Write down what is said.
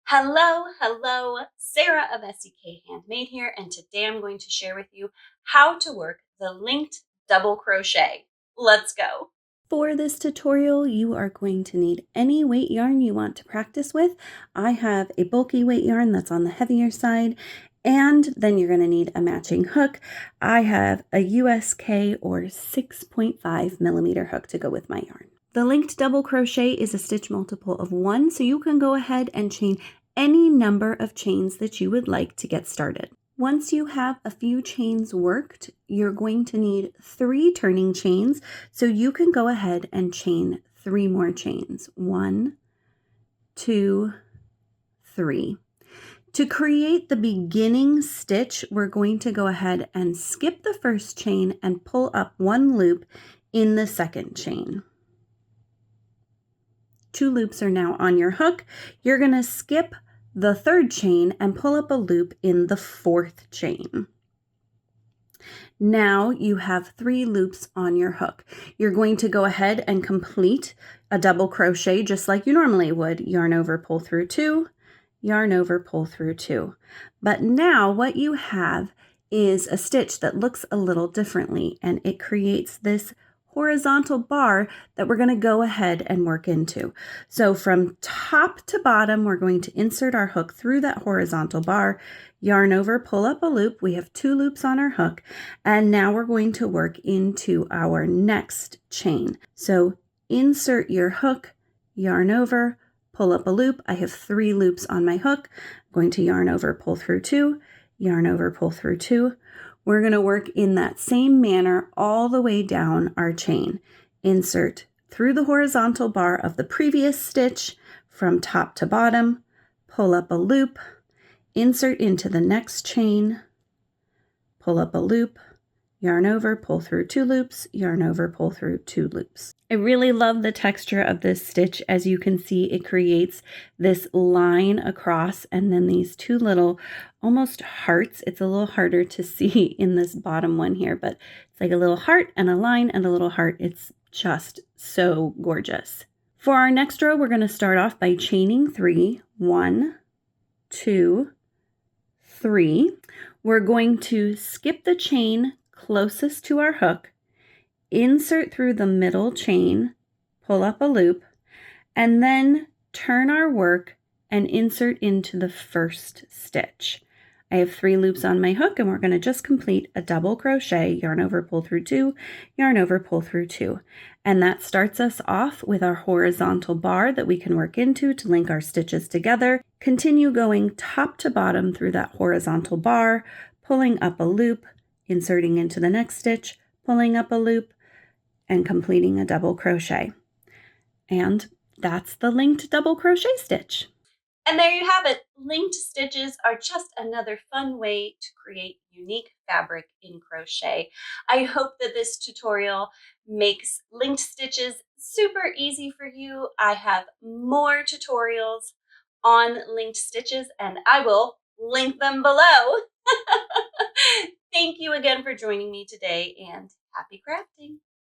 Hello, Sarah of SEK Handmade here, and today I'm going to share with you how to work the linked double crochet. Let's go. For this tutorial, you are going to need any weight yarn you want to practice with. I have a bulky weight yarn that's on the heavier side, and then you're going to need a matching hook. I have a USK or 6.5 millimeter hook to go with my yarn. The linked double crochet is a stitch multiple of 1, so you can go ahead and chain any number of chains that you would like to get started. Once you have a few chains worked, you're going to need 3 turning chains, so you can go ahead and chain 3 more chains. 1, 2, 3. To create the beginning stitch, we're going to go ahead and skip the first chain and pull up 1 loop in the second chain. 2 loops are now on your hook. You're going to skip the third chain and pull up a loop in the 4th chain. Now you have 3 loops on your hook. You're going to go ahead and complete a double crochet just like you normally would. Yarn over, pull through 2, yarn over, pull through 2. But now what you have is a stitch that looks a little differently, and it creates this horizontal bar that we're going to go ahead and work into. So from top to bottom, we're going to insert our hook through that horizontal bar, yarn over, pull up a loop. We have 2 loops on our hook, and now we're going to work into our next chain. So insert your hook, yarn over, pull up a loop. I have 3 loops on my hook. I'm going to yarn over, pull through 2, yarn over, pull through 2. We're going to work in that same manner all the way down our chain. Insert through the horizontal bar of the previous stitch from top to bottom, pull up a loop, insert into the next chain, pull up a loop, yarn over, pull through 2 loops, yarn over, pull through 2 loops. I really love the texture of this stitch. As you can see, it creates this line across and then these 2 little almost hearts. It's a little harder to see in this bottom one here, but it's like a little heart and a line and a little heart. It's just so gorgeous. For our next row, we're going to start off by chaining 3. 1, 2, 3. We're going to skip the chain closest to our hook, insert through the middle chain, pull up a loop, and then turn our work and insert into the first stitch. I have 3 loops on my hook, and we're going to just complete a double crochet, yarn over, pull through 2, yarn over, pull through 2. And that starts us off with our horizontal bar that we can work into to link our stitches together. Continue going top to bottom through that horizontal bar, pulling up a loop, inserting into the next stitch, pulling up a loop, and completing a double crochet. And that's the linked double crochet stitch. And there you have it. Linked stitches are just another fun way to create unique fabric in crochet. I hope that this tutorial makes linked stitches super easy for you. I have more tutorials on linked stitches, and I will link them below. Thank you again for joining me today, and happy crafting.